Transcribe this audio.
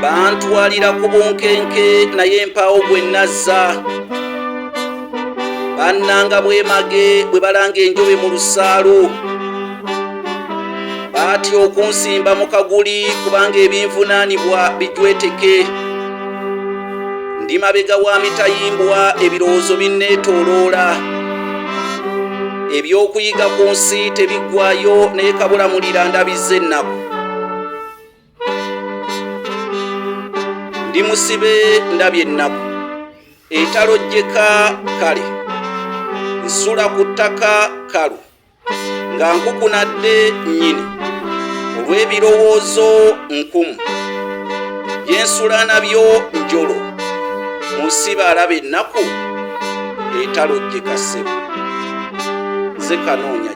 Bantwalira ku bunkenke naye mpaawo gwe nazza. Bannanga bwemage bwe balanga enjobe mu lusaalu. Batya okunsimba mu kaguli kubanga ebinvunaanibwa bijweteke. Ndi mabega wa mitayimbwa ebirowoozo binneetooloola. Ebyokuyiga ku nsi tebiggwayo naye kabulamulira ndabizza ennaku. Ndi musibe ndabye ennaku. Etalojjeka kale. Nsula ku ttaka kalu. Nga nkukunadde nnyini. Olw'ebirowoozo nkumu. Bye nsula nabyo njolo. Musibe alaba ennaku etalojjeka ssebo. Nze Kanoonya